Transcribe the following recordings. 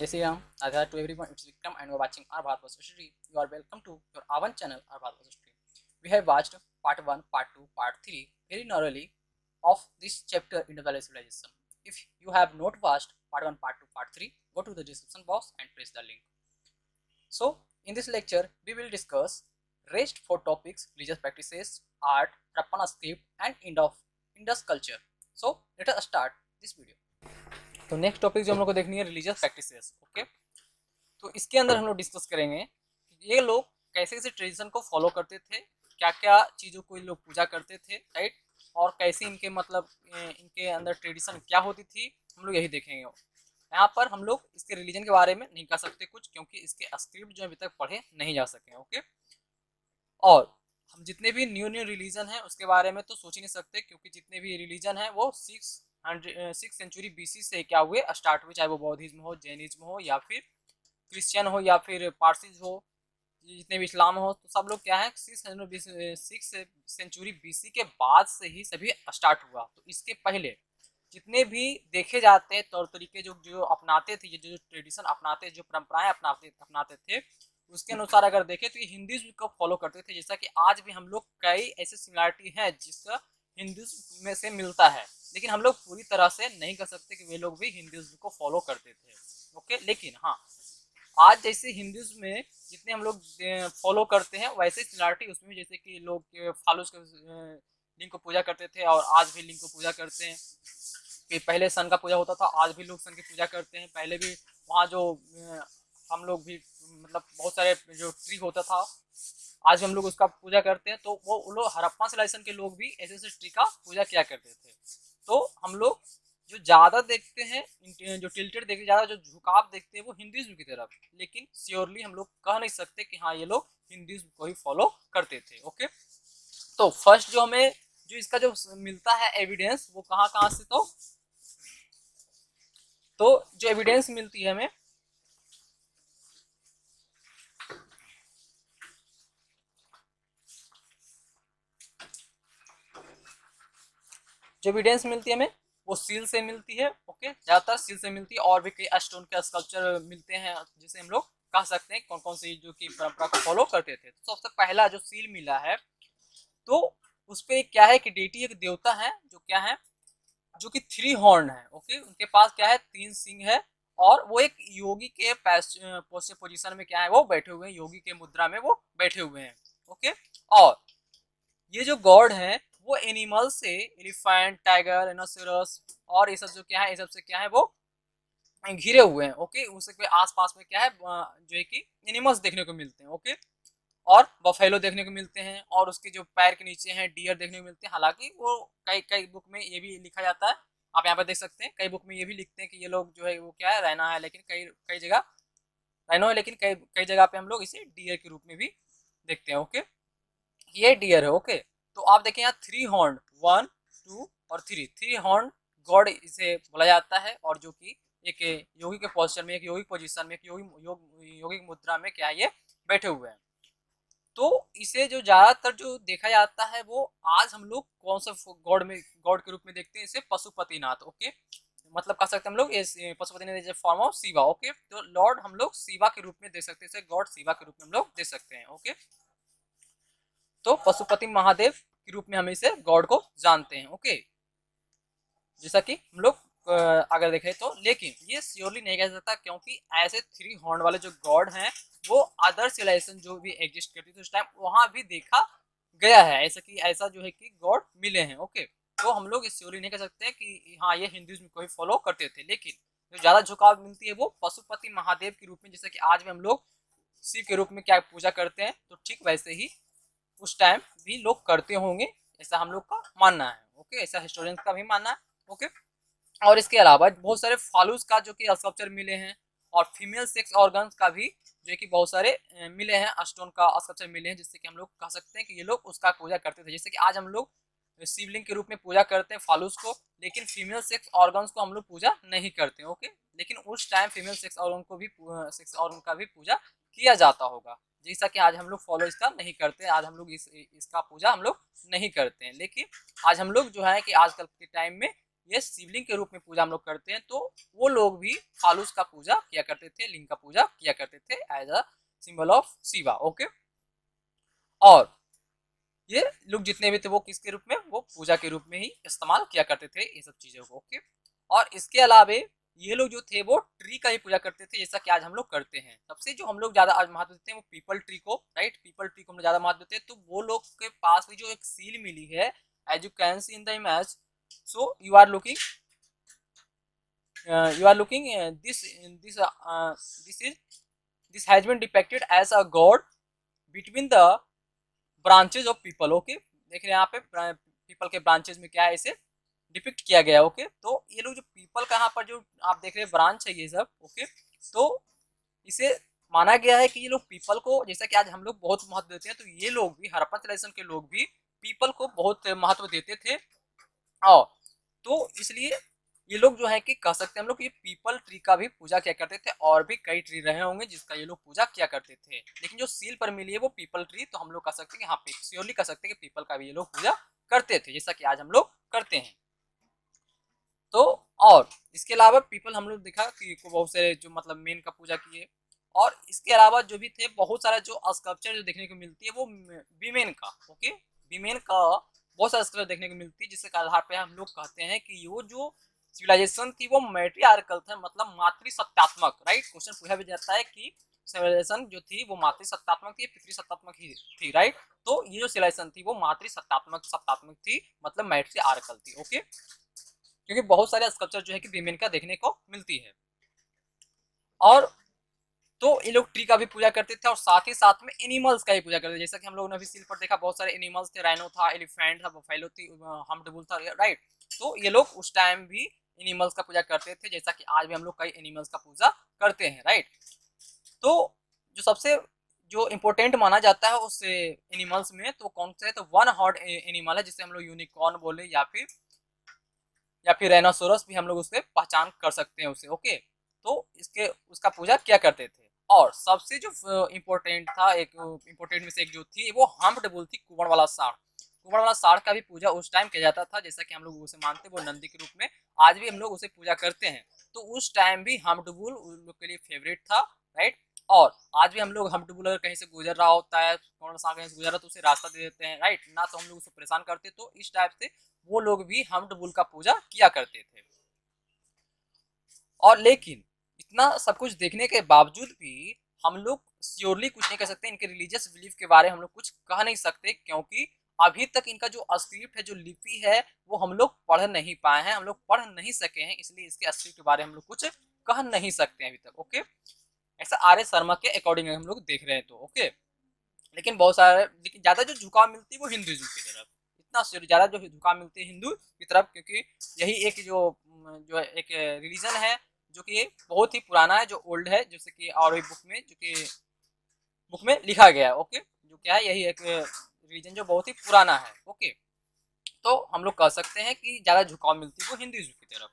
Jai Sri Ram. Adhar to everyone, it's Vikram and you are watching our Bharat Versus History. You are welcome to your Avan channel, our Bharat Versus History. We have watched part 1, part 2, part 3 very thoroughly of this chapter in the Valley Civilization. If you have not watched part 1, part 2, part 3, go to the description box and press the link. So, in this lecture, we will discuss rest 4 topics: religious practices, art, Harappan script, and Indus culture. So, let us start this video. तो next topic जो हम लोग को देखनी है religious practices. Okay, तो इसके अंदर हम लोग डिस्कस करेंगे कि ये लोग कैसे कैसे ट्रेडिशन को फॉलो करते थे, क्या क्या चीज़ों को ये लोग पूजा करते थे, राइट, और कैसे इनके मतलब इनके अंदर ट्रेडिशन क्या होती थी, हम लोग यही देखेंगे। यहाँ पर हम लोग इसके रिलीजन के बारे में नहीं कर सकते कुछ, क्योंकि इसके स्क्रिप्ट जो अभी तक पढ़े नहीं जा सके। ओके, और हम जितने भी न्यू न्यू रिलीजन है उसके बारे में तो सोच ही नहीं सकते, क्योंकि जितने भी रिलीजन है वो 6 सेंचुरी बीसी से क्या हुए स्टार्ट हुए, चाहे वो बौद्धिज्म हो, जैनिज्म हो, या फिर क्रिश्चियन हो, या फिर पारसीज हो, जितने भी इस्लाम हो, तो सब लोग क्या है 6 सेंचुरी बीसी के बाद से ही सभी स्टार्ट हुआ। तो इसके पहले जितने भी देखे जाते हैं तौर तरीके जो जो अपनाते थे, जो ट्रेडिशन अपनाते, जो परंपराएं अपनाते थे, उसके अनुसार अगर देखें तो ये हिंदुइज्म को फॉलो करते थे। जैसा कि आज भी हम लोग कई ऐसे सिमिलरिटी है जिसका हिंदुइज्म में से मिलता है, लेकिन हम लोग पूरी तरह से नहीं कर सकते कि वे लोग भी हिंदुइज्म को फॉलो करते थे। ओके, लेकिन हाँ, आज जैसे हिंदुइज्म में जितने हम लोग फॉलो करते हैं वैसे सिमिलरिटी उसमें, जैसे कि लोग फालूस के लिंग को पूजा करते थे और आज भी लिंग को पूजा करते हैं। कि पहले सन का पूजा होता था, आज भी लोग सन की पूजा करते हैं। पहले भी वहाँ जो हम लोग भी मतलब बहुत सारे जो ट्री होता था, आज भी हम लोग उसका पूजा करते हैं। तो वो लोग हड़प्पा सिविलाइजेशन के लोग भी ऐसे ऐसे ट्री का पूजा किया करते थे। तो हम लोग जो ज्यादा देखते हैं, जो टिल्टेड देखते, ज्यादा जो झुकाव देखते हैं वो हिंदुइज्म की तरफ, लेकिन श्योरली हम लोग कह नहीं सकते कि हाँ ये लोग हिंदुइज्म को ही फॉलो करते थे। ओके, तो फर्स्ट जो हमें जो इसका जो मिलता है एविडेंस, वो कहाँ कहाँ से, तो जो एविडेंस मिलती है हमें, जो एविडेंस मिलती है हमें वो सील से मिलती है। ओके, ज्यादातर सील से मिलती है, और भी कई स्टोन के स्कल्पचर मिलते हैं जिसे हम लोग कह सकते हैं कौन कौन से जो कि परंपरा को फॉलो करते थे। तो सबसे पहला जो सील मिला है, तो उस पर क्या है कि डेटी एक देवता है जो क्या है, जो कि 3 हॉर्न है। ओके, उनके पास क्या है 3 सिंह है, और वो एक योगी के पोजीशन में क्या है वो बैठे हुए हैं, योगी के मुद्रा में वो बैठे हुए हैं। ओके, और ये जो गॉड है वो एनिमल से, एलिफेंट, टाइगर, एनोसेरस और ये सब जो क्या है, ये सब से क्या है वो घिरे हुए हैं। ओके, उसके आसपास में क्या है जो है कि एनिमल्स देखने को मिलते हैं। ओके, और बफेलो देखने को मिलते हैं, और उसके जो पैर के नीचे हैं डियर देखने को मिलते हैं। हालांकि वो कई कई बुक में ये भी लिखा जाता है, आप यहाँ पर देख सकते हैं, कई बुक में ये भी लिखते हैं कि ये लोग जो है वो क्या है रहना है, लेकिन कई कई जगह रहना है, लेकिन कई कई जगह पे हम लोग इसे डियर के रूप में भी देखते हैं। ओके, ये डियर है। ओके, तो आप देखें यहाँ 3 हॉर्न, 1 2 और 3 हॉर्न गॉड इसे बोला जाता है, और जो कि एक योगी के पोस्चर में, एक योगिक पोजीशन में, एक योगिक मुद्रा में क्या ये बैठे हुए हैं। तो इसे जो ज्यादातर जो देखा जाता है वो आज हम लोग कौन सा गॉड के रूप में देखते हैं, इसे पशुपतिनाथ। ओके, मतलब कह सकते हैं हम लोग Pashupatinath form of Shiva. Okay, तो लॉर्ड हम लोग शिवा के रूप में देख सकते हैं, इसे गॉड शिवा के रूप में हम लोग देख सकते हैं। ओके, तो पशुपति महादेव के रूप में हम इसे गॉड को जानते हैं। ओके, जैसा कि हम लोग अगर देखें तो, लेकिन ये श्योरली नहीं कह सकता, क्योंकि ऐसे 3 हॉर्न वाले जो गॉड हैं वो अदर सिविलाइजेशन जो भी एग्जिस्ट करती थी उस टाइम वहां भी देखा गया है, ऐसा कि ऐसा जो है कि गॉड मिले हैं। ओके, तो हम लोग श्योरली नहीं कह सकते कि हाँ ये हिंदुइज्म को ही फॉलो करते थे, लेकिन जो ज्यादा झुकाव मिलती है वो पशुपति महादेव के रूप में, जैसा कि आज भी हम लोग शिव के रूप में क्या पूजा करते हैं, तो ठीक वैसे ही उस टाइम भी लोग करते होंगे, ऐसा हम लोग का मानना है। ओके, ऐसा हिस्टोरियंस का भी मानना है। ओके, और इसके अलावा बहुत सारे फालूस का जो कि स्कल्पचर मिले हैं, और फीमेल सेक्स ऑर्गन्स का भी जो कि बहुत सारे मिले हैं, स्टोन का स्कल्पचर मिले हैं, जिससे कि हम लोग कह सकते हैं कि ये लोग उसका पूजा करते थे। जैसे कि आज हम लोग शिवलिंग के रूप में पूजा करते हैं फालूस को, लेकिन फीमेल सेक्स ऑर्गन्स को हम लोग पूजा नहीं करते। ओके, लेकिन उस टाइम फीमेल सेक्स ऑर्गन का भी पूजा किया जाता होगा, जैसा कि आज हम लोग फॉलो इसका नहीं करते। आज हम लोग इसका पूजा हम लोग नहीं करते हैं, लेकिन आज हम लोग जो है कि आजकल के टाइम में ये शिवलिंग के रूप में पूजा हम लोग करते हैं, तो वो लोग भी फालूस का पूजा किया करते थे, लिंग का पूजा किया करते थे as a symbol of Shiva. Okay, और ये लोग जितने भी थे वो किसके रूप में, वो पूजा के रूप में ही इस्तेमाल किया करते थे ये सब चीजों को। ओके, और इसके अलावे ये लोग जो थे वो ट्री का ही पूजा करते थे, जैसा कि आज हम लोग करते हैं। सबसे जो हम लोग ज्यादा आज महत्व देते हैं वो पीपल ट्री को, राइट, पीपल ट्री को हम लोग ज्यादा महत्व देते हैं। तो वो लोग के पास भी जो एक सील मिली है, as you can see in the image, so you are looking this has been depicted as a god between the branches of people. Okay, देख रहे हैं यहाँ पे पीपल के ब्रांचेज में क्या है, इसे डिपिक्ट किया गया। ओके, तो ये लोग जो पीपल का यहाँ पर जो आप देख रहे हैं ब्रांच है ये सब। ओके, तो इसे माना गया है कि ये लोग पीपल को, जैसा कि आज हम लोग बहुत महत्व देते हैं, तो ये लोग भी, हड़प्पा सिविलाइजेशन के लोग भी पीपल को बहुत महत्व देते थे। और तो इसलिए ये लोग जो है कि कह सकते हैं हम लोग ये पीपल ट्री का भी पूजा किया करते थे, और भी कई ट्री रहे होंगे जिसका ये लोग पूजा किया करते थे, लेकिन जो सील पर मिली है वो पीपल ट्री, तो हम लोग कह सकते हैं कि हाँ, श्योरली कह सकते हैं कि पीपल का भी ये लोग पूजा करते थे, जैसा कि आज हम लोग करते हैं। तो और इसके अलावा पीपल हम लोग देखा कि बहुत सारे जो मतलब मेन का पूजा किए, और इसके अलावा जो भी थे बहुत सारा जो स्कल्पचर जो देखने को मिलती है वो वीमेन का। ओके, वीमेन का बहुत सारा स्कल्पचर देखने को मिलती है, जिसके आधार पे हम लोग कहते हैं कि वो जो सिविलाइजेशन थी वो मैट्रियार्कल था, मतलब मातृसत्तात्मक, राइट। क्वेश्चन पूछा भी जाता है कि सिविलाइजेशन जो थी वो मातृसत्तात्मक थी, पितृसत्तात्मक ही थी, राइट। तो ये जो सिविलाइजेशन थी वो मातृसत्तात्मक थी, मतलब मैट्रियार्कल थी। ओके, क्योंकि बहुत सारे स्कल्पचर जो है कि वीमेन का देखने को मिलती है। और तो ये लोग ट्री का भी पूजा करते थे, और साथ ही साथ में एनिमल्स का भी पूजा करते थे, जैसा कि हम लोगों ने अभी सील पर देखा बहुत सारे एनिमल्स थे, राइनो था, एलिफेंट था, बफेलो थी, हम्प्ड बुल था, राइट। तो ये लोग उस टाइम भी एनिमल्स का पूजा करते थे, जैसा कि आज भी हम लोग कई एनिमल्स का पूजा करते हैं, राइट। तो जो सबसे जो इम्पोर्टेंट माना जाता है उस एनिमल्स में, तो कौन सा है, तो वन हॉर्न एनिमल है, जिसे हम लोग यूनिकॉर्न बोले, या फिर राइनोसोरस भी हम लोग उससे पहचान कर सकते हैं उसे। ओके, तो इसके उसका पूजा क्या करते थे। और सबसे जो इम्पोर्टेंट था, एक इम्पोर्टेंट में से एक जो थी वो हम्प्ड बुल थी, कुबड़ वाला सांड। कुबड़ वाला सांड का भी पूजा उस टाइम किया जाता था, जैसा कि हम लोग उसे मानते हैं वो नंदी के रूप में, आज भी हम लोग उसे पूजा करते हैं। तो उस टाइम भी हम्प्ड बुल उन लोग के लिए फेवरेट था, राइट। और आज भी हम लोग हम्प्ड बुल अगर कहीं से गुजर रहा होता है, कौन सा कहीं से गुजर रहा तो उसे रास्ता दे देते हैं, राइट ना, तो हम लोग उसे परेशान करते। तो इस टाइप से वो लोग भी हम्प्ड बुल का पूजा किया करते थे। और लेकिन इतना सब कुछ देखने के बावजूद भी हम लोग श्योरली कुछ नहीं कह सकते, इनके रिलीजियस बिलीफ के बारे में हम लोग कुछ कह नहीं सकते, क्योंकि अभी तक इनका जो स्क्रिप्ट है, जो लिपि है, वो हम लोग पढ़ नहीं पाए हैं, हम लोग पढ़ नहीं सके हैं, इसलिए इसके स्क्रिप्ट के बारे में हम लोग कुछ कह नहीं सकते हैं अभी तक। ओके, ऐसा आर एस शर्मा के अकॉर्डिंग हम लोग देख रहे हैं तो। ओके, लेकिन बहुत सारे, लेकिन ज्यादा जो झुकाव मिलती है वो हिंदुइज्म की तरफ, इतना ज्यादा जो झुकाव मिलती है हिंदू की तरफ, क्योंकि यही एक जो एक रिलीजन है जो कि बहुत ही पुराना है, जो ओल्ड है, जैसे कि और भी बुक में लिखा गया है। ओके, जो क्या है, यही एक रिलीजन जो बहुत ही पुराना है। ओके, तो हम लोग कह सकते हैं कि ज्यादा झुकाव मिलती है वो हिंदुइज्म की तरफ।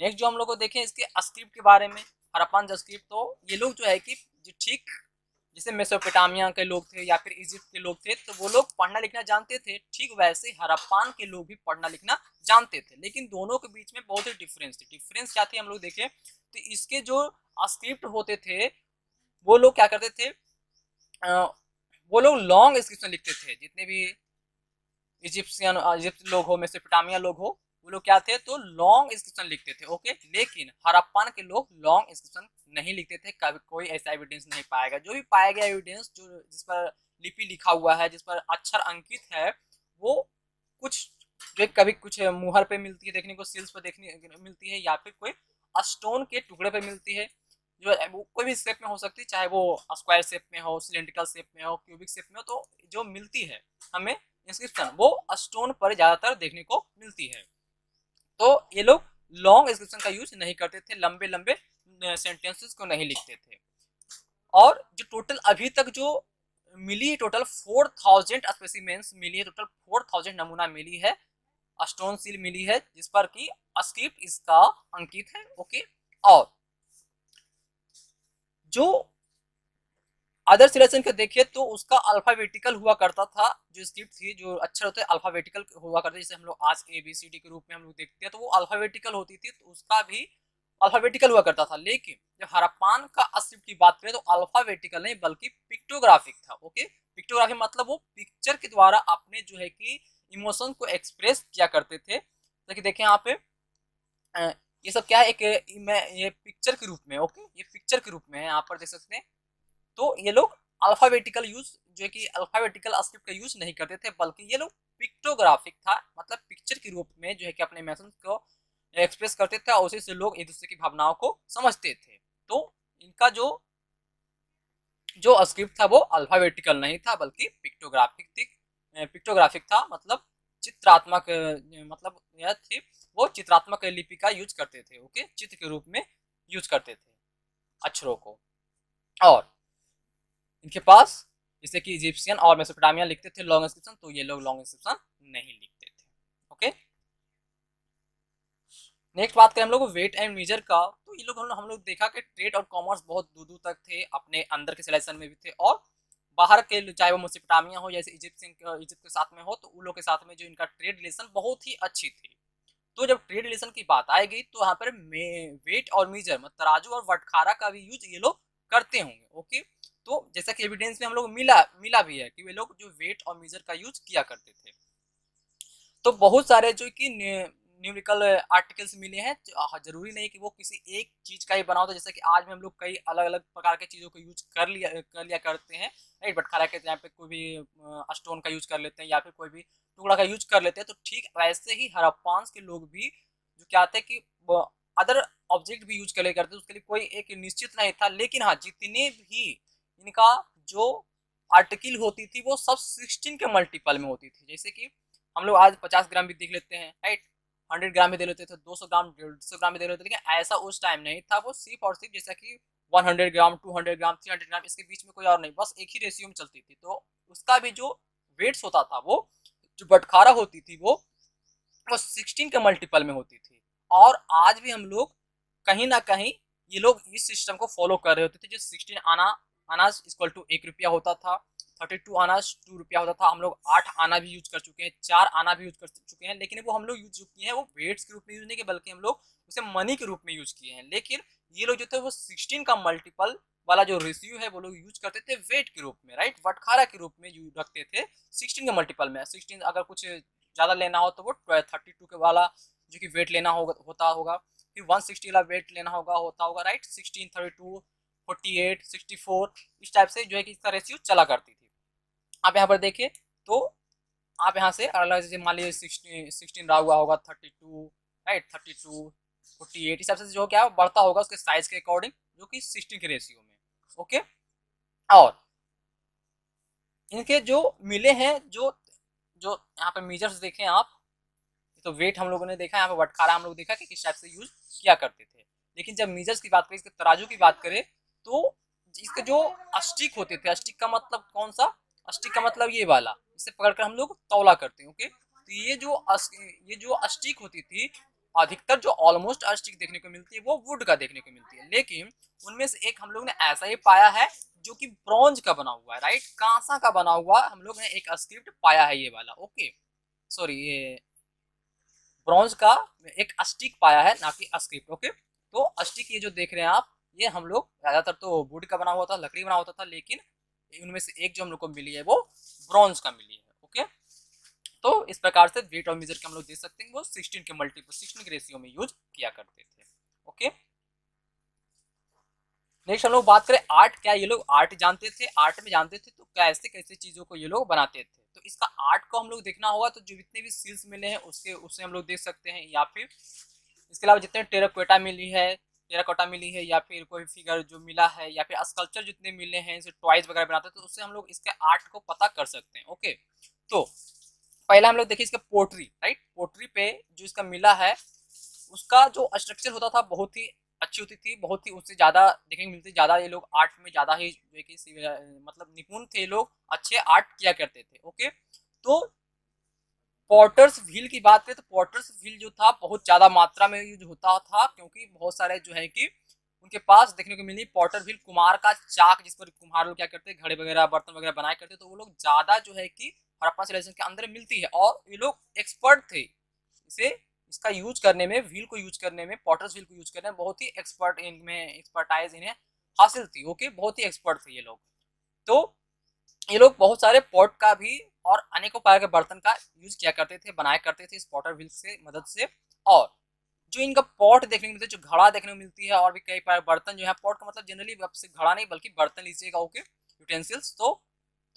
नेक्स्ट जो हम लोग को देखें इसके स्क्रिप्ट के बारे में, हड़प्पन स्क्रिप्ट, तो ये लोग जो है कि जो ठीक जैसे मेसोपोटामिया के लोग थे या फिर इजिप्ट के लोग थे, तो वो लोग पढ़ना लिखना जानते थे, ठीक वैसे हड़प्पान के लोग भी पढ़ना लिखना जानते थे, लेकिन दोनों के बीच में बहुत ही डिफरेंस थी। डिफरेंस क्या थी हम लोग देखें, तो इसके जो स्क्रिप्ट होते थे वो लोग क्या करते थे, वो लोग लॉन्ग इंस्क्रिप्शन लिखते थे, जितने भी इजिप्ट लोग हो, मेसोपोटामिया लोग हो, वो लोग क्या थे, तो लॉन्ग इंस्क्रिप्शन लिखते थे। ओके, लेकिन हड़प्पन के लोग लॉन्ग इंस्क्रिप्शन नहीं लिखते थे, कभी कोई ऐसा एविडेंस नहीं पाएगा। जो भी पाया गया एविडेंस जो जिस पर लिपि लिखा हुआ है, जिस पर अक्षर अंकित है, वो कुछ जो कभी कुछ मुहर पे मिलती है देखने को, सील्स पर देखने मिलती है, या फिर कोई स्टोन के टुकड़े पे मिलती है, जो कोई भी शेप में हो सकती है, चाहे वो स्क्वायर शेप में हो, सिलेंड्रिकल शेप में हो, क्यूबिक शेप में हो, तो जो मिलती है हमें इंस्क्रिप्शन वो स्टोन पर ज्यादातर देखने को मिलती है। तो ये लोग लॉन्ग इंस्क्रिप्शन का यूज नहीं करते थे, लंबे लंबे सेंटेंसेस को नहीं लिखते थे। और जो टोटल अभी तक जो मिली है, टोटल 4000 स्पेसिमेंस मिली है, टोटल 4000 नमूना मिली है, स्टोन सील मिली है, जिस पर की स्क्रिप्ट इसका अंकित है। ओके, और जो अदर सिलेक्शन के देखिए तो उसका अल्फाबेटिकल हुआ करता था, जो स्क्रिप्ट थी, जो अक्षर होते हैं अल्फाबेटिकल हुआ करते, जैसे हम लोग आज ABCD के रूप में हम लोग देखते हैं तो वो अल्फाबेटिकल होती थी, तो उसका भी अल्फाबेटिकल हुआ करता था। लेकिन जब हड़प्पान का स्क्रिप्ट की बात करें तो अल्फाबेटिकल नहीं बल्कि पिक्टोग्राफिक था। ओके, पिक्टोग्राफी मतलब वो पिक्चर के द्वारा अपने जो है कि इमोशन को एक्सप्रेस किया करते थे। देखिए देखें यहाँ पे ये सब क्या है, एक ये पिक्चर के रूप में, ओके, ये पिक्चर के रूप में है, यहाँ पर देख सकते हैं। तो ये लोग अल्फाबेटिकल यूज, जो है कि अल्फाबेटिकल स्क्रिप्ट का यूज नहीं करते थे, बल्कि ये लोग पिक्टोग्राफिक था, मतलब पिक्चर के रूप में जो है कि अपने इमोशंस को एक्सप्रेस करते थे और उसी से लोग एक दूसरे की भावनाओं को समझते थे। तो इनका जो जो स्क्रिप्ट था वो अल्फाबेटिकल नहीं था बल्कि पिक्टोग्राफिक थी, पिक्टोग्राफिक था, मतलब चित्रात्मक, मतलब यह थी, वो चित्रात्मक लिपि का यूज करते थे। ओके, चित्र के रूप में यूज करते थे अक्षरों को। और इनके पास जैसे कि इजिप्शियन और मेसोपोटामिया लिखते थे लॉन्ग इंस्क्रिप्शन, तो ये लोग लॉन्ग इंस्क्रिप्शन नहीं लिखते थे। ओके, नेक्स्ट बात करें हम लोग वेट एंड मेजर का, तो ये लोग हम लोग देखा कि ट्रेड और कॉमर्स बहुत दूर दूर तक थे, अपने अंदर के सिलेक्शन में भी थे और बाहर के, चाहे वो मेसोपोटामिया हो जैसे इजिप्ट के साथ में हो, तो उन लोग के साथ में जो इनका ट्रेड रिलेशन बहुत ही अच्छी थी। तो जब ट्रेड रिलेशन की बात आएगी तो यहाँ पर वेट और मीजर मतलब तराजू और बटखारा का भी यूज ये लोग करते होंगे। ओके, तो जैसा कि एविडेंस में हम लोग मिला मिला भी है कि वे लोग जो वेट और मीजर का यूज किया करते थे। तो बहुत सारे जो कि न्यूमेरिकल आर्टिकल्स मिले हैं, जरूरी नहीं कि वो किसी एक चीज का ही बना होता, जैसे कि आज में हम लोग कई अलग अलग प्रकार के चीजों को यूज कर लिया करते हैं, राइट। बटखारा के यहाँ पे कोई भी स्टोन का यूज कर लेते हैं या फिर कोई भी टुकड़ा का यूज कर लेते हैं, तो ठीक वैसे ही हड़प्पान के लोग भी जो क्या थे कि अदर ऑब्जेक्ट भी यूज कर ले करते, उसके लिए कोई एक निश्चित नहीं था। लेकिन हाँ, जितने भी इनका जो आर्टिकल होती थी वो सब 16 के मल्टीपल में होती थी। जैसे कि हम लोग आज 50 ग्राम भी देख लेते हैं, राइट, 100 ग्राम भी दे लेते थे, 200 ग्राम 150 ग्राम भी दे लेते थे, लेकिन ऐसा उस टाइम नहीं था। वो सिर्फ और सिर्फ जैसा कि 100 ग्राम 200 ग्राम 300 ग्राम, इसके बीच में कोई और नहीं, बस एक ही रेशियो में चलती थी। तो उसका भी जो वेट्स होता था, वो जो बटखारा होती थी वो 16 के मल्टीपल में होती थी। और आज भी हम लोग कहीं ना कहीं ये लोग इस सिस्टम को फॉलो कर रहे होते थे, जो 16 आना अनाज इक्वल टू 1 रुपया होता था, 32 आना 2 रुपया होता था। हम लोग 8 आना भी यूज कर चुके हैं, 4 आना भी यूज कर चुके हैं, लेकिन वो हम लोग यूज किए हैं वो वेट्स के रूप में यूज नहीं किए, बल्कि हम लोग उसे मनी के रूप में यूज किए हैं। लेकिन ये लोग जो थे वो 16 का मल्टीपल वाला जो रेशियो है वो लोग यूज करते थे वेट के रूप में, राइट, बटखारा के रूप में यूज रखते थे 16 के मल्टीपल में। 16 अगर कुछ ज्यादा लेना हो तो वो 32 के वाला जो कि वेट लेना होगा, फिर 160 वाला वेट लेना होता होगा, राइट, 16, 32, 48, 64, इस टाइप से जो है कि इसका रेशियो चला करती थी। आप यहाँ पर देखिए तो आप यहाँ से अलग जैसे मान लीजिए 16 रहा हुआ होगा, 32, राइट, 32, 48, इस टाइप से जो क्या बढ़ता होगा उसके साइज के अकॉर्डिंग, जो कि 16 के रेशियो में। ओके, और इनके जो मिले हैं, जो जो यहाँ पे मेजर्स देखें आप, तो वेट हम लोगों ने देखा, यहाँ पे बटखारा हम लोग देखा कि किस टाइप से यूज किया करते थे। लेकिन जब मीजर्स की बात करें, इसके तराजू की बात करें, तो इसके जो अस्टिक होते थे, अस्टिक का मतलब कौन सा, अस्टिक का मतलब ये वाला, इसे पकड़कर हम लोग तौला करते हैं। ओके, तो ये जो अस्टिक होती थी, अधिकतर जो ऑलमोस्ट अस्टिक देखने को मिलती है वो वुड का देखने को मिलती है, लेकिन उनमें से एक हम लोग ने ऐसा ही पाया है जो कि ब्रॉन्ज का बना हुआ है, राइट, कांसा का बना हुआ हम लोग ने एक स्क्रिप्ट पाया है, ये वाला। ओके, सॉरी, ये ब्रॉन्ज का एक अस्टिक पाया है, ना कि स्क्रिप्ट। ओके, तो अस्टिक ये जो देख रहे हैं आप, ये हम लोग ज्यादातर तो वुड का बना हुआ था, लकड़ी बना होता था, लेकिन उनमें से एक जो हम लोग को मिली है वो ब्रॉन्ज का मिली है। ओके, तो इस प्रकार से वेट और मेजर के हम लोग देख सकते हैं वो 16 के मल्टीपल 16 के रेशियो में यूज किया करते थे। ओके, नेक्स्ट हम लोग बात करें आर्ट, क्या ये लोग आर्ट जानते थे, आर्ट में जानते थे, तो कैसे कैसे चीजों को ये लोग बनाते थे। तो इसका आर्ट को हम लोग देखना होगा, तो जो जितने भी सील्स मिले हैं उससे हम लोग देख सकते हैं, या फिर इसके अलावा जितने टेराकोटा मिली है, या फिर कोई फिगर जो मिला है, या फिर स्कल्पचर जितने मिले हैं, जैसे टॉयज वगैरह बनाते हैं, तो उससे हम लोग इसके आर्ट को पता कर सकते हैं। ओके, तो पहला हम लोग देखिए इसका पोट्री, राइट, पोट्री पे जो इसका मिला है उसका जो स्ट्रक्चर होता था बहुत ही अच्छी होती थी, बहुत ही उससे ज्यादा देखने को मिलती, ज्यादा ये लोग आर्ट में ज्यादा ही मतलब निपुण थे, लोग अच्छे आर्ट किया करते थे। ओके, तो पॉटर्स व्हील की बात करें तो पॉटर्स व्हील जो था बहुत ज्यादा मात्रा में यूज होता था, क्योंकि बहुत सारे जो है कि उनके पास देखने को मिली पॉटर व्हील, कुम्हार का चाक, जिस पर कुम्हार लोग क्या करते हैं घड़े वगैरह बर्तन वगैरह बनाया करते, तो वो लोग ज्यादा जो है कि हड़प्पा सिविलाइजेशन के अंदर मिलती है और ये लोग एक्सपर्ट थे इसे इसका यूज करने में, व्हील को यूज करने में, पॉटर्स व्हील को यूज करने में बहुत ही एक्सपर्ट, इनमें एक्सपर्टाइज इन्हें हासिल थी। ओके, बहुत ही एक्सपर्ट थे ये लोग। तो ये लोग बहुत सारे पॉट का भी और अनेकों प्रकार के बर्तन का यूज किया करते थे, बनाया करते थे इस पॉटर व्हील से मदद से। और जो इनका पॉट देखने को मिलता है, जो घड़ा देखने को मिलती है, और भी कई प्रकार बर्तन जो है, पॉट का मतलब जनरली आपसे घड़ा नहीं बल्कि बर्तन लीजिएगा। Okay, utensils. तो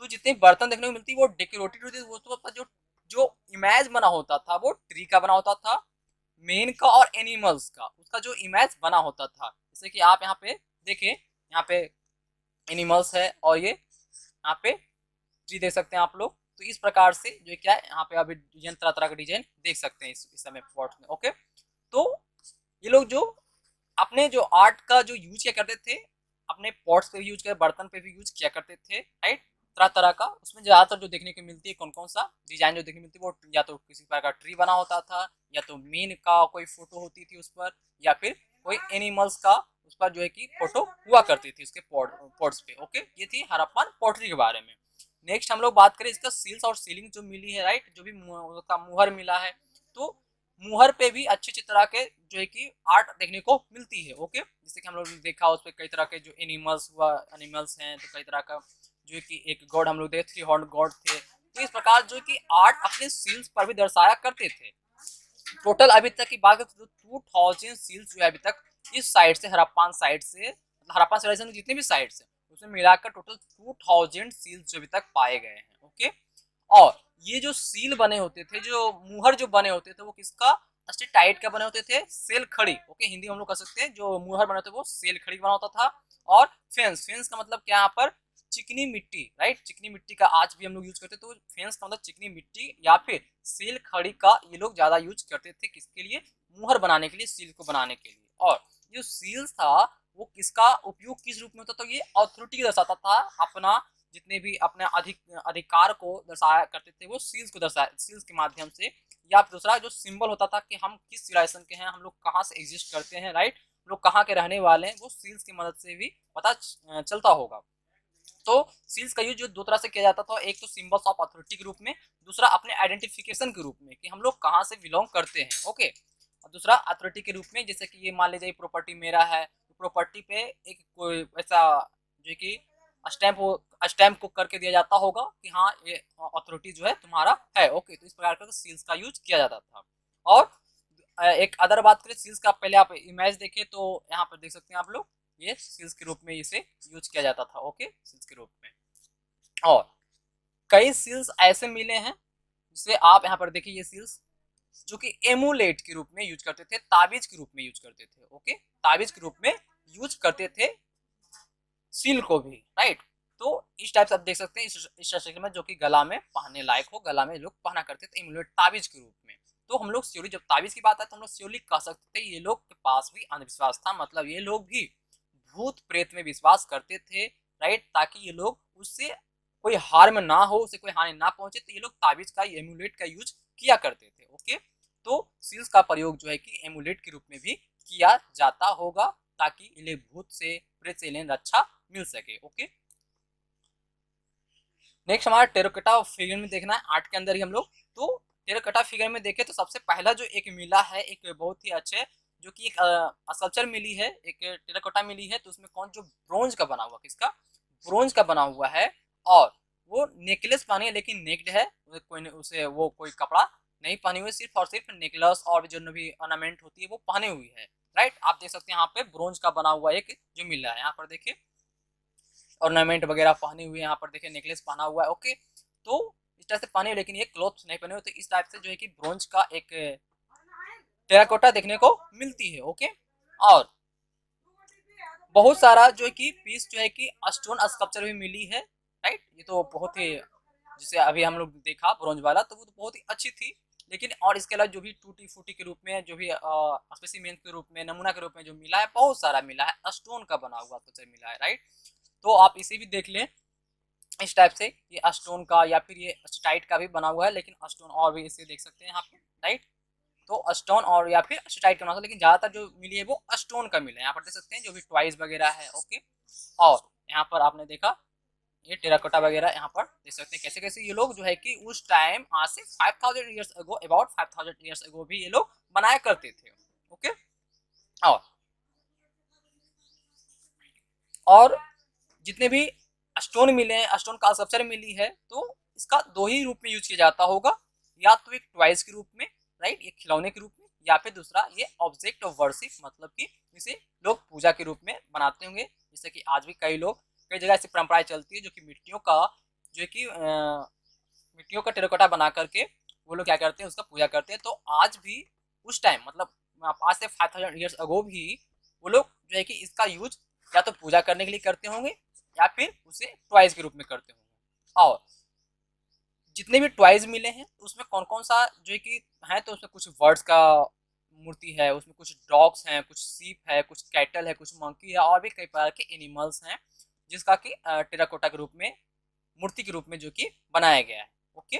जितने बर्तन देखने को मिलती है वो डेकोरेटेड होती है। वो तो जो जो इमेज बना होता था वो ट्री का बना होता था, मेन का और एनिमल्स का, उसका जो इमेज बना होता था। जैसे कि आप यहाँ पे देखें, यहाँ पे एनिमल्स है और ये यहाँ पे ट्री देख सकते हैं आप लोग। तो इस प्रकार से जो क्या है यहाँ पे अभी डिजाइन, तरह तरह का डिजाइन देख सकते हैं इस समय पॉट में। ओके, तो ये लोग जो अपने जो आर्ट का जो यूज किया करते थे, अपने पॉट्स पे भी यूज करते, बर्तन पे भी यूज किया करते थे, राइट, तरह तरह का। उसमें ज्यादातर जो देखने को मिलती है कौन कौन सा डिजाइन जो देखने को मिलती है वो या तो किसी प्रकार का ट्री बना होता था, या तो मीन का कोई फोटो होती थी उस पर, या फिर कोई एनिमल्स का उस पर जो है कि फोटो हुआ करती थी उसके पॉट्स पे। ओके, ये थी हड़प्पन पॉटरी के बारे में। नेक्स्ट हम लोग बात करें इसका सील्स और सीलिंग जो मिली है, राइट, जो भी उसका मुहर मिला है, तो मुहर पे भी अच्छी अच्छी तरह के जो है कि आर्ट देखने को मिलती है। ओके, जैसे कि हम लोग देखा उस पर कई तरह के जो एनिमल्स हुआ, एनिमल्स हैं, तो कई तरह का जो है कि एक गॉड हम लोग देखे, 3 हॉर्न गॉड थे। तो इस प्रकार जो कि आर्ट अपने सील्स पर भी दर्शाया करते थे। टोटल अभी तक की बात करें तो 2000 सील्स जो है अभी तक इस साइड से, हड़प्पन साइड से, हड़प्पन सिविलाइजेशन के जितने भी साइड्स हैं उसमें मिलाकर टोटल 2000 सील्स जो अभी तक पाए गए हैं। ओके, और ये जो सील बने होते थे, जो मुहर जो बने होते थे, वो किसका टाइट का बने होते थे, सेल खड़ी। ओके, हिंदी में हम लोग कह सकते हैं जो मुहर बने होते वो सेल खड़ी बना होता था। और फेंस, फेंस का मतलब क्या यहाँ पर चिकनी मिट्टी, राइट, चिकनी मिट्टी का आज भी हम लोग यूज करते हैं। तो फेंस का मतलब चिकनी मिट्टी या फिर सेल खड़ी का ये लोग ज्यादा यूज करते थे, किसके लिए, मुहर बनाने के लिए, सील को बनाने के लिए। और जो सील्स था वो किसका उपयोग किस रूप में होता था, तो ये अथॉरिटी दर्शाता था, अपना जितने भी अपने अधिकार को दर्शाया करते थे वो सील्स को दर्शाया, सील्स के माध्यम से। या दूसरा जो सिंबल होता था कि हम किस सिविलाइजेशन के हैं, हम लोग कहाँ से एग्जिस्ट करते हैं, राइट, हम लोग कहाँ के रहने वाले हैं, वो सील्स की मदद से भी पता चलता होगा। तो सील्स का यूज जो दो तरह से किया जाता था, एक तो सिंबल्स ऑफ अथॉरिटी के रूप में, दूसरा अपने आइडेंटिफिकेशन के रूप में कि हम लोग कहाँ से बिलोंग करते हैं। ओके, और दूसरा अथॉरिटी के रूप में, जैसे कि ये मान लीजिए प्रॉपर्टी मेरा है, तो प्रॉपर्टी पे एक कोई ऐसा जो है कि स्टैम्प को करके दिया जाता होगा कि हाँ ये अथॉरिटी जो है तुम्हारा है। ओके, तो इस प्रकार का सील्स का यूज किया जाता था। और एक अदर बात करें सील्स का, पहले आप इमेज देखें तो यहाँ पर देख सकते हैं आप लोग, ये सील्स के रूप में इसे यूज किया जाता था। ओके, सील्स के रूप में। और कई सील्स ऐसे मिले हैं जिसे आप यहाँ पर देखिए, ये सील्स जो कि एमुलेट के रूप में यूज करते थे, ताबीज के रूप में यूज करते थे। ओके, ताबीज के रूप में यूज करते थे सील को भी, राइट। तो इस टाइप से आप देख सकते हैं इस शक्ल में, जो कि गला में पहनने लायक हो, गला में लोग पहना करते थे एमुलेट ताबीज के रूप में। तो हम लोग श्योरली, जब ताबीज की बात है तो हम लोग श्योरली कह सकते थे ये लोग के पास भी अंधविश्वास था, मतलब ये लोग भी भूत प्रेत में विश्वास करते थे, राइट, ताकि ये लोग उससे कोई हार्म ना हो, उसे कोई हानि ना पहुंचे, तो ये लोग ताबीज का, एमुलेट का यूज किया करते थे। ओके, तो सील्स का प्रयोग जो है कि एमुलेट के रूप में भी किया जाता होगा, ताकि इन्हें भूत से, प्रेत से इन्हें रक्षा मिल सके। ओके, नेक्स्ट हमारा टेराकोटा फिगर में देखना है आर्ट के अंदर ही हम लोग। तो टेराकोटा फिगर में देखें तो सबसे पहला जो एक मिला है, एक बहुत ही अच्छे जो कि एक स्कल्पचर मिली है, एक टेराकोटा मिली है, तो उसमें कौन, जो ब्रोंज का बना हुआ, किसका, ब्रोंज का बना हुआ है। और वो नेकलेस पहनी है लेकिन नेक्ड है, कोई उसे वो कोई कपड़ा नहीं पहनी हुई, सिर्फ और सिर्फ नेकलेस और जो भी ऑर्नामेंट होती है वो पहनी हुई है, राइट। आप देख सकते हैं यहाँ पे ब्रोंज का बना हुआ एक जो मिल रहा है, यहाँ पर देखिए ऑर्नामेंट वगैरह पहनी हुई है, यहाँ पर देखिए नेकलेस पहना हुआ है। ओके, तो इस टाइप से पहने हुए, लेकिन ये क्लॉथ नहीं पहने हुए, तो इस टाइप से जो है कि ब्रोंज का एक टेराकोटा देखने को मिलती है। ओके, और बहुत सारा जो है कि पीस जो है कि स्टोन स्कल्पचर भी मिली है, राइट। ये तो बहुत ही, जिसे अभी हम लोग देखा ब्रोंज वाला, तो वो तो बहुत ही अच्छी थी। लेकिन और इसके अलावा जो भी टूटी फूटी के रूप में, जो भी स्पेसिमेन के रूप में, नमूना के रूप में जो मिला है, बहुत सारा मिला है, स्टोन का बना हुआ कुछ मिला है, राइट। तो आप इसे भी देख लें इस टाइप से, ये स्टोन का या फिर ये टाइट का भी बना हुआ है, लेकिन स्टोन और भी इसे देख सकते हैं यहाँ पे, राइट। तो स्टोन और या फिर स्टेटाइट का बना, लेकिन ज्यादातर जो मिली है वो स्टोन का मिला है। यहाँ पर देख सकते हैं जो भी टॉयज वगैरह है। ओके, और यहाँ पर आपने देखा ये टेराकोटा वगैरह, यहाँ पर देख सकते हैं कैसे कैसे ये लोग जो है कि उस टाइम आज से 5000 years ago, about 5000 years ago भी ये लोग बनाया करते थे। ओके, और जितने भी स्टोन मिले हैं, स्टोन का स्कल्पचर मिली है, तो इसका दो ही रूप में यूज किया जाता होगा, या तो एक टॉयज के रूप में, राइट, ये खिलौने के रूप में, या फिर दूसरा ये ऑब्जेक्ट ऑफ वर्शिप, मतलब कि इसे लोग पूजा के रूप में बनाते होंगे। जैसे कि आज भी कई लोग, कई जगह ऐसी परंपराएं चलती है जो कि मिट्टियों का, जो है कि मिट्टियों का टेराकोटा बना करके वो लोग क्या करते हैं, उसका पूजा करते हैं। तो आज भी उस टाइम, मतलब आज से 5000 ईयर्स अगो भी वो लोग जो है कि इसका यूज या तो पूजा करने के लिए करते होंगे, या फिर उसे टॉयज के रूप में करते होंगे। और जितने भी टॉयज मिले हैं उसमें कौन कौन सा जो है कि है, तो उसमें कुछ बर्ड्स का मूर्ति है, उसमें कुछ डॉग्स हैं, कुछ सीप है, कुछ कैटल है, कुछ मंकी है, और भी कई प्रकार के एनिमल्स हैं जिसका कि टेराकोटा के रूप में, मूर्ति के रूप में जो कि बनाया गया है। ओके,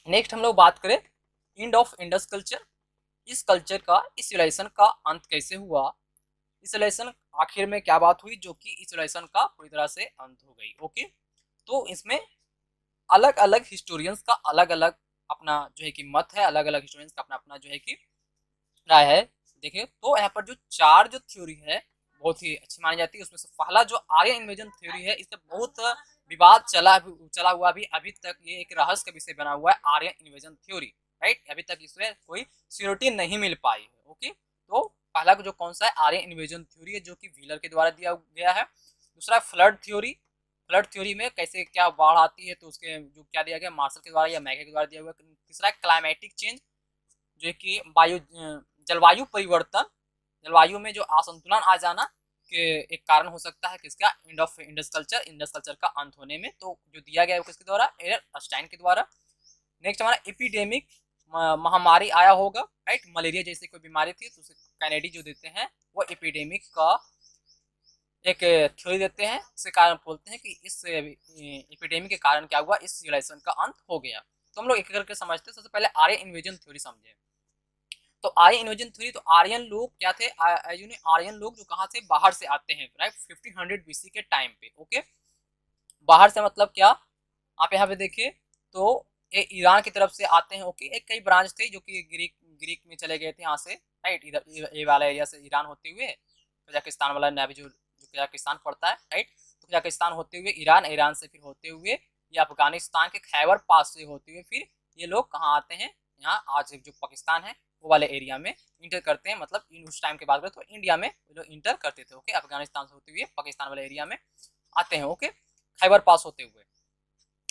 नेक्स्ट हम लोग बात करें एंड ऑफ इंडस कल्चर। इस कल्चर का, इस सिविलाइजेशन का अंत कैसे हुआ, इस सिविलाइजेशन आखिर में क्या बात हुई जो कि इस सिविलाइजेशन का पूरी तरह से अंत हो गई। ओके, तो इसमें अलग अलग हिस्टोरियंस का अलग अलग अपना जो है कि मत है, अलग अलग हिस्टोरियंस का अपना अपना जो है कि राय है। देखिए, तो यहाँ पर जो चार जो थ्योरी है बहुत ही अच्छी मानी जाती है। उसमें से पहला जो आर्यन इन्वेजन थ्योरी है, इससे बहुत विवाद चला हुआ भी, अभी तक ये एक रहस्य का विषय बना हुआ है, आर्यन इन्वेजन थ्योरी, राइट। अभी तक इसमें कोई सियोरिटी नहीं मिल पाई है। ओके, तो पहला जो कौन सा है, आर्यन इन्वेजन थ्योरी है, जो कि व्हीलर के द्वारा दिया गया है। दूसरा फ्लड थ्योरी, फ्लड थ्योरी में कैसे क्या बाढ़ आती है, तो उसके जो क्या दिया गया, मार्शल के द्वारा या मैके के द्वारा दिया हुआ। तीसरा क्लाइमेटिक चेंज, जो कि जलवायु परिवर्तन, जलवायु में जो असंतुलन आ जाना के एक कारण हो सकता है किसका, end of Indus culture, Indus culture का अंत होने में। तो जो दिया गया है वो किसके द्वारा, एयरस्टाइन के द्वारा। नेक्स्ट हमारा एपिडेमिक, महामारी आया होगा, राइट, मलेरिया जैसी कोई बीमारी थी, तो उसे कैनेडी जो देते हैं वो एपिडेमिक का एक थ्योरी देते हैं। इसके कारण बोलते हैं कि इस एपिडेमिक के कारण क्या हुआ, इस सिविलाइजेशन का अंत हो गया। तो हम लोग एक करके समझते हैं। सबसे पहले आर्य इन्वेजन थ्योरी समझे। तो आर्य इन्वेजन थ्योरी, तो आर्यन लोग क्या थे, आर्यन लोग जो कहाँ से, बाहर से आते हैं, राइट, 1500 बीसी के टाइम पे। ओके, बाहर से मतलब क्या, आप यहाँ पे देखिए तो ये ईरान की तरफ से आते हैं। ओके, एक कई ब्रांच थे जो कि ग्रीक ग्रीक में चले गए थे यहाँ से, राइट, इधर ये वाला एरिया से ईरान होते हुए कजाकिस्तान वाला नाभी जो कजाकिस्तान पड़ता है, राइट, तो कजाकिस्तान होते हुए ईरान, ईरान से फिर होते हुए ये अफगानिस्तान के खैबर पास से होते हुए फिर ये लोग कहाँ आते हैं, यहाँ आज जो पाकिस्तान है वो वाले एरिया में इंटर करते हैं। मतलब उस टाइम के बात करें तो इंडिया में वो लोग इंटर करते थे। ओके, अफगानिस्तान से होते हुए पाकिस्तान वाले एरिया में आते हैं। ओके, खैबर पास होते हुए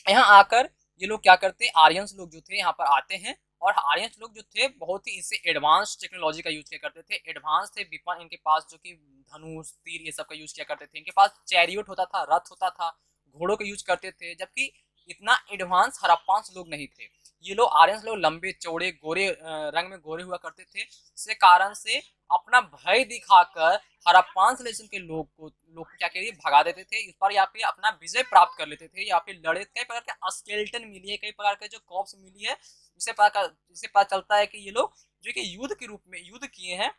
यहाँ आकर ये लोग क्या करते हैं, आर्यंस लोग जो थे यहाँ पर आते हैं, और आर्यंस लोग जो थे बहुत ही इससे एडवांस टेक्नोलॉजी का यूज किया करते थे, एडवांस थे विपन इनके पास, जो कि धनुष तीर ये सब का यूज किया करते थे। इनके पास चैरियट होता था, रथ होता था, घोड़ों का यूज करते थे, जबकि इतना एडवांस हड़प्पांस लोग नहीं थे। ये लोग आर्यंस लोग लंबे चौड़े गोरे रंग में गोरे हुआ करते थे, इसके कारण से अपना भय दिखाकर हड़प्पान सिविलाइजेशन के लोग क्या करिए भगा देते थे इस पर, या फिर अपना विजय प्राप्त कर लेते थे, या फिर लड़े। कई प्रकार के स्केलेटन मिली है, कई प्रकार के जो कॉप्स मिली है, जिससे पता चलता है कि ये लोग जो कि युद्ध के रूप में युद्ध किए हैं,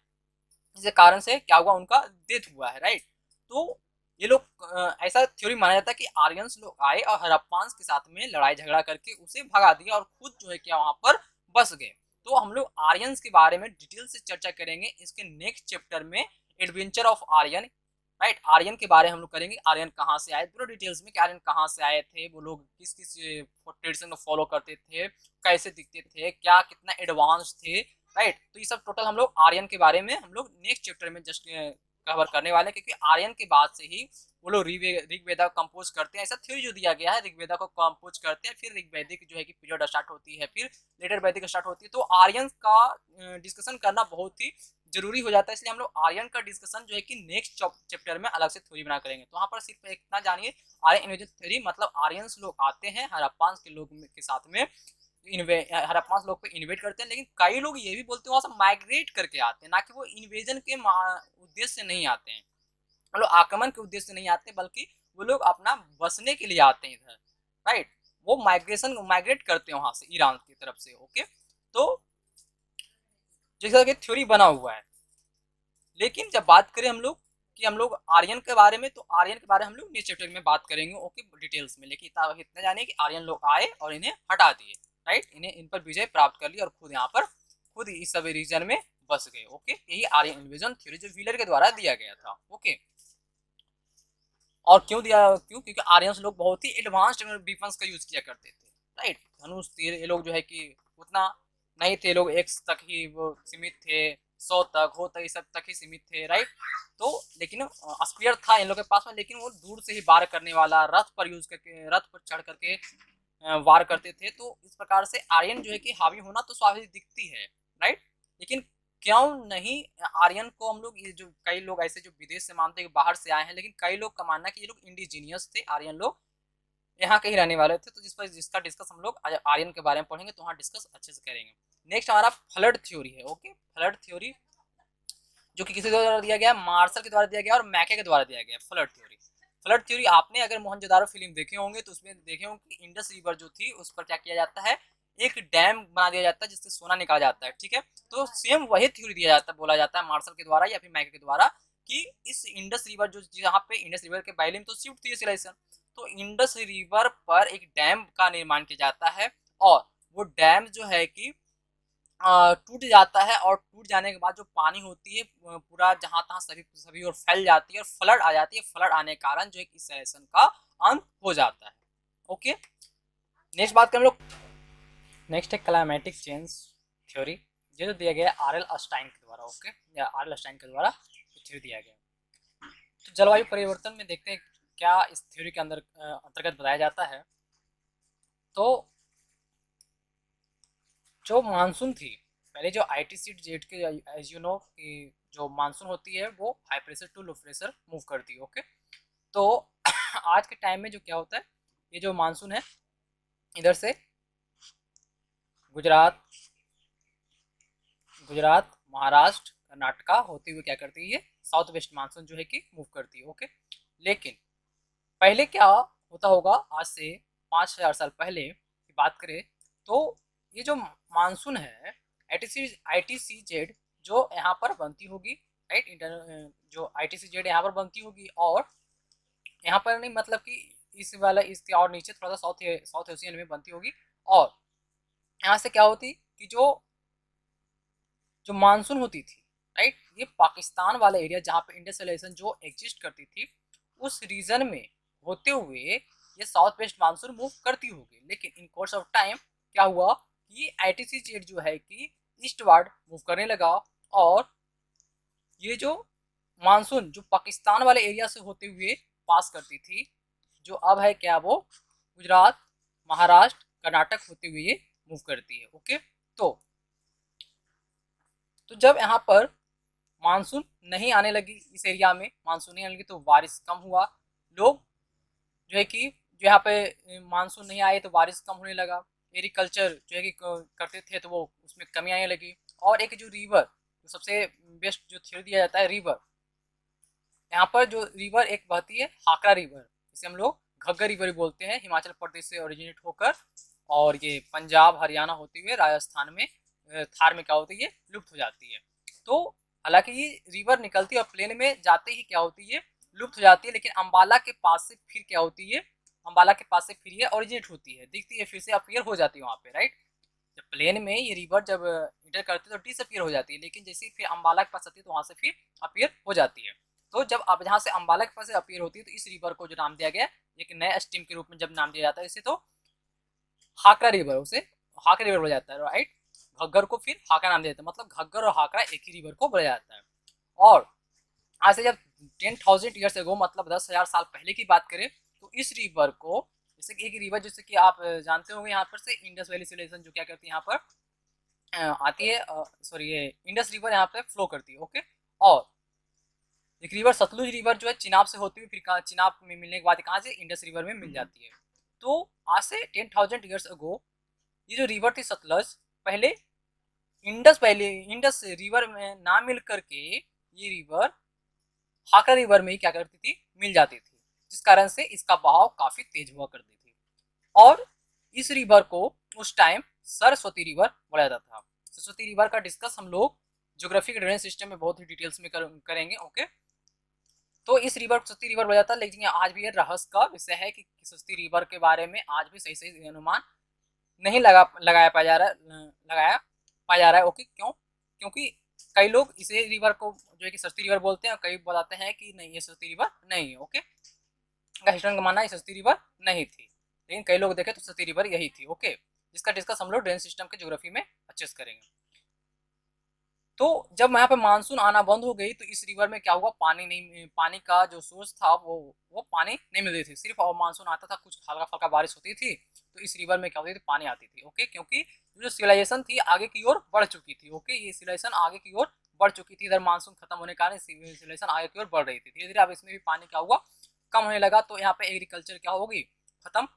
जिसके कारण से क्या हुआ, उनका डेथ हुआ है, राइट। तो ये लोग ऐसा थ्योरी माना जाता है कि आर्यंस लोग आए और हड़प्पान्स के साथ में लड़ाई झगड़ा करके उसे भगा दिया और खुद जो है क्या वहां पर बस गए। तो हम लोग आर्यंस के बारे में डिटेल से चर्चा करेंगे इसके नेक्स्ट चैप्टर में, adventure of Aryan, right. Aryan के बारे में हम लोग करेंगे, आर्यन कहाँ से आए पूरा डिटेल्स में, कि आर्यन कहाँ से आए थे, वो लोग किस किस ट्रेडिशन को फॉलो करते थे, कैसे दिखते थे, क्या कितना एडवांस थे, राइट। तो ये सब टोटल हम लोग आर्यन के बारे में हम लोग नेक्स्ट चैप्टर में जस्ट कवर करने वाले हैं, क्योंकि आर्यन के बाद से ही वो लोग ऋग्वेदा को कंपोज करते हैं। ऐसा थ्योरी जो दिया गया है, ऋग्वेदा को कंपोज करते हैं, फिर ऋग्वैदिक जो है कि पीरियड स्टार्ट होती है, फिर लेटर वैदिक स्टार्ट होती है। तो आर्यन का डिस्कशन करना बहुत ही जरूरी हो जाता है, इसलिए हम लोग आर्यन का डिस्कशन जो है कि नेक्स्ट चैप्टर में अलग से थ्योरी बना करेंगे। तो वहाँ पर सिर्फ इतना जानिए, आर्यन इन्वेजन थ्योरी मतलब आर्यंस लोग आते हैं हड़प्पा के लोग के साथ में, हड़प्पा लोग पे इन्वेट करते हैं, लेकिन कई लोग ये भी बोलते हैं वहां से माइग्रेट करके आते हैं, ना कि वो इन्वेजन के उद्देश्य से नहीं आते हैं, वो लोग आक्रमण के उद्देश्य से नहीं आते, बल्कि वो लोग अपना बसने के लिए आते हैं इधर, राइट। वो माइग्रेट करते हैं वहां से ईरान की तरफ से। ओके, तो जैसा कि थ्योरी बना हुआ है। लेकिन जब बात करें हम लोग कि हम लोग आर्यन के बारे में, तो आर्यन के बारे में हम लोग नेक्स्ट चैप्टर में बात इन्हेंगे ओके डिटेल्स में। लेकिन इतना जाने कि आर्यन लोग आए और इन्हें हटा दिए, राइट, इन्हें इन पर विजय प्राप्त कर ली और खुद यहाँ पर खुद इस सब रीजन में बस गए। ओके, यही आर्यन इन्वेजन थ्योरी जो व्हीलर के द्वारा दिया गया था। ओके, और क्यों दिया, क्योंकि आर्यंस लोग बहुत ही एडवांस्ड वेपन्स का यूज किया करते थे, राइट। धनुष तीर ये लोग जो है कि उतना नहीं थे, लोग एक्स तक ही वो सीमित थे, 100 तक हो तक, सब तक ही सीमित थे, राइट। तो लेकिन स्पीयर था इन लोग के पास में, लेकिन वो दूर से ही वार करने वाला, रथ पर यूज करके, रथ पर चढ़ करके वार करते थे। तो इस प्रकार से आर्यन जो है कि हावी होना तो स्वाभाविक दिखती है, राइट। लेकिन क्यों नहीं आर्यन को हम लोग, ये जो कई लोग ऐसे जो विदेश से मानते हैं कि बाहर से आए हैं, लेकिन कई लोग का मानना है कि ये लोग इंडिजीनियस थे, आर्यन लोग यहाँ के ही रहने वाले थे। तो जिसका डिस्कस हम लोग आर्यन के बारे में पढ़ेंगे तो वहाँ डिस्कस अच्छे से करेंगे। नेक्स्ट हमारा फ्लड थ्योरी है। ओके, फ्लड थ्योरी जो कि किसी द्वारा दिया गया, मार्शल के द्वारा दिया गया और मैके के द्वारा दिया गया। फ्लड थ्योरी, फ्लड थ्योरी आपने अगर मोहनजोदारो फिल्म देखे होंगे तो उसमें देखे होंगे कि इंडस रिवर जो थी उस पर क्या किया जाता है, एक डैम बना दिया जाता है जिससे सोना निकाला जाता है, ठीक है। तो सेम वही थ्योरी दिया जाता है, बोला जाता है मार्शल के द्वारा या फिर मैके के द्वारा, कि इस इंडस रिवर जो, जहाँ पे इंडस रिवर के बैले में तो शिफ्ट थी सिविलाइजेशन, तो इंडस रिवर पर एक डैम का निर्माण किया जाता है और वो डैम जो है कि टूट जाता है और टूट जाने के बाद जो पानी होती है पूरा जहां तहां सभी सभी और फैल जाती है और फ्लड आ जाती है। फ्लड आने के कारण जो है इस सेशन का अंत हो जाता है। ओके, नेक्स्ट बात करें हम लोग, नेक्स्ट है क्लाइमेटिक चेंज थ्योरी, ये जो दिया गया है आर एल अस्टाइन के द्वारा। ओके, या आर एल अस्टाइन के द्वारा थ्योरी दिया गया। तो जलवायु परिवर्तन में देखते हैं क्या इस थ्योरी के अंदर अंतर्गत बताया जाता है। तो जो मानसून थी, पहले जो आईटीसी जेट के, एज यू नो कि जो मानसून होती है वो high pressure to low pressure move करती है। ओके, तो आज के टाइम में जो क्या होता है, ये जो मानसून है इधर से गुजरात महाराष्ट्र कर्नाटका होते हुए क्या करती है, ये साउथ वेस्ट मानसून जो है कि मूव करती है। ओके, लेकिन पहले क्या होता होगा, आज से 5000 साल पहले की बात करें तो ये जो मानसून है आईटीसी जेड जो यहाँ पर बनती होगी, राइट, जो आईटीसी जेड यहाँ पर बनती होगी और यहाँ पर नहीं, मतलब कि इस वाला इसके और नीचे थोड़ा सा साउथ एशियन में बनती होगी। और यहाँ से क्या होती कि जो जो मानसून होती थी, राइट, ये पाकिस्तान वाला एरिया जहाँ पे इंडस्ट्रियलाइजेशन जो एग्जिस्ट करती थी उस रीजन में होते हुए ये साउथ वेस्ट मानसून मूव करती होगी। लेकिन इन कोर्स ऑफ टाइम क्या हुआ कि आईटीसी जेट जो है कि ईस्टवर्ड मूव करने लगा और ये जो मानसून जो पाकिस्तान वाले एरिया से होते हुए पास करती थी, जो अब है क्या, वो गुजरात महाराष्ट्र कर्नाटक होते हुए ये मूव करती है। ओके, तो जब यहाँ पर मानसून नहीं आने लगी, इस एरिया में मानसून नहीं आने लगी तो बारिश कम हुआ, लोग जो है कि जो यहाँ पे मानसून नहीं आए तो बारिश कम होने लगा, एग्रीकल्चर जो है कि करते थे तो वो उसमें कमी आने लगी। और एक जो रिवर, जो सबसे बेस्ट जो थ्योरी दिया जाता है रिवर, यहाँ पर जो रिवर एक बहती है हाकरा रिवर, जिसे हम लोग घग्गर रिवर बोलते हैं, हिमाचल प्रदेश से ओरिजिनेट होकर और ये पंजाब हरियाणा होते हुए राजस्थान में थार में क्या होती है, ये लुप्त हो जाती है। तो हालांकि ये रिवर निकलती है और प्लेन में जाते ही क्या होती है, लुप्त हो जाती है, लेकिन अम्बाला के पास से फिर क्या होती है, अम्बाला के पास से फिर ये ओरिजिनेट होती है, दिखती है, फिर से अपीयर हो जाती है वहाँ पे, राइट। जब प्लेन में ये रिवर जब इंटर करती है तो डिसअपीयर हो जाती है, लेकिन जैसे ही फिर अम्बाला के पास आती है तो वहाँ से फिर अपीयर हो जाती है। तो जब अब यहाँ से अम्बाला के पास अपीयर होती है तो इस रिवर को जो नाम दिया गया, एक नए स्ट्रीम के रूप में जब नाम दिया जाता है इसे, तो हाकरा रिवर, उसे हाकरा रिवर बोला जाता है, राइट। घग्गर को फिर हाकरा नाम दिया जाता है, मतलब घग्गर और हाकरा एक ही रिवर को बोला जाता है। और आज से जब 10,000 ईयर्स एगो, मतलब 10,000 साल पहले की बात करें तो इस रिवर को, जैसे कि एक रिवर जैसे कि आप जानते होंगे यहाँ पर से इंडस वैली सिविलाइजेशन जो क्या करती है यहाँ पर आती है, सॉरी ये इंडस रिवर यहाँ पे फ्लो करती है। ओके, और एक रिवर सतलुज रिवर जो है चिनाब से होती हुई फिर चिनाब में मिलने के बाद कहाँ से इंडस रिवर में मिल जाती है। तो आज से 10,000 ईयर्स अगो ये जो रिवर थी सतलज, पहले इंडस रिवर में ना मिल करके ये रिवर हाकरा रिवर में ही क्या करती थी, मिल जाती थी, जिस कारण से इसका बहाव काफी तेज हुआ करती थी। और इस रिवर को उस टाइम सरस्वती रिवर बोला जाता था। सरस्वती रिवर का डिस्कस हम लोग ज्योग्राफी के ड्रेनेज सिस्टम में बहुत ही डिटेल्स में करेंगे। ओके, तो इस रिवर सरस्वती रिवर बोला जाता है, लेकिन आज भी ये रहस्य का विषय है कि सरस्वती रिवर के बारे में आज भी सही सही अनुमान नहीं लगाया पाया जा रहा है। ओके, क्यों? क्योंकि कई लोग इसे रिवर को जो है कि सरस्वती रिवर बोलते हैं, और कई बताते हैं कि नहीं ये सरस्वती रिवर नहीं है। ओके, हिस्टोरियन का मानना है सरस्वती रिवर नहीं थी, लेकिन कई लोग देखे तो सरस्वती रिवर यही थी। ओके, जिसका डिस्कस हम लोग ड्रेनेज सिस्टम के ज्योग्राफी में अच्छे से करेंगे। तो जब यहाँ पे मानसून आना बंद हो गई तो इस रिवर में क्या हुआ, पानी का जो सोर्स था वो पानी नहीं मिल रही थी। सिर्फ और मानसून आता था, कुछ हल्का फल्का बारिश होती थी तो इस रिवर में क्या होती थी, पानी आती थी। ओके, क्योंकि जो सिविलाइजेशन थी आगे की ओर बढ़ चुकी थी। ओके, ये सिविलाइजेशन आगे की ओर बढ़ चुकी थी, इधर मानसून खत्म होने के कारण सिविलाइजेशन आगे की ओर बढ़ रही थी। धीरे धीरे अब इसमें भी पानी क्या हुआ, कम होने लगा। तो यहाँ पे एग्रीकल्चर क्या होगी, खत्म।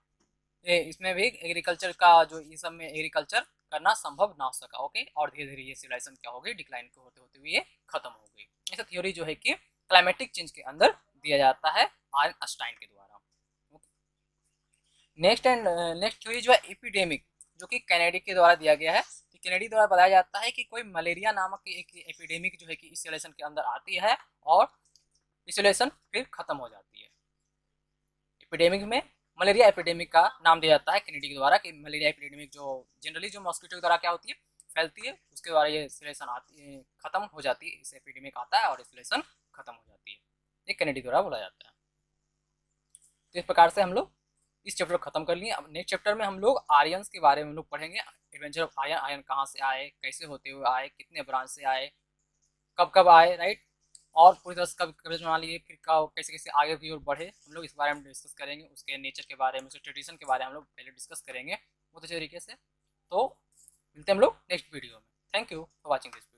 इसमें भी एग्रीकल्चर का जो ये सब में एग्रीकल्चर करना संभव ना हो सका। ओके, और धीरे धीरे ये सिविलाइजेशन क्या हो गई, डिक्लाइन होते होते हुए ये खत्म हो गई। ऐसा थ्योरी जो है कि क्लाइमेटिक चेंज के अंदर दिया जाता है आइंस्टाइन के द्वारा। नेक्स्ट थ्योरी जो है एपिडेमिक, जो कि कैनेडी के द्वारा दिया गया है। तो कैनेडी द्वारा बताया जाता है कि कोई मलेरिया नामक एक एपिडेमिक जो है कि इस सिविलाइजेशन के अंदर आती है और सिविलाइजेशन फिर खत्म हो जाती है। एपिडेमिक में मलेरिया एपिडेमिक का नाम दिया जाता है कैनेडी के द्वारा कि मलेरिया एपिडेमिक जो जनरली जो मॉस्किटो के द्वारा क्या होती है, फैलती है, उसके द्वारा ये सिलेक्शन आती है, खत्म हो जाती है। इस एपिडेमिक आता है और सिलेक्शन खत्म हो जाती है, ये कैनेडी द्वारा बोला जाता है। तो इस प्रकार से हम लोग इस चैप्टर को खत्म कर लिए। अब नेक्स्ट चैप्टर में हम लोग आर्यंस के बारे में हम लोग पढ़ेंगे। एडवेंचर ऑफ आर्यन, आर्यन कहाँ से आए, कैसे होते हुए आए, कितने ब्रांच से आए, कब कब आए, राइट, और पूरी तरह से कब कवरेज बना लिए, फिर कैसे कैसे आगे की ओर बढ़े, हम लोग इस बारे में डिस्कस करेंगे। उसके नेचर के बारे में, उसके ट्रेडिशन के बारे में हम लोग पहले डिस्कस करेंगे बहुत अच्छे तरीके से। तो मिलते हैं हम लोग नेक्स्ट वीडियो में। Thank you for watching this.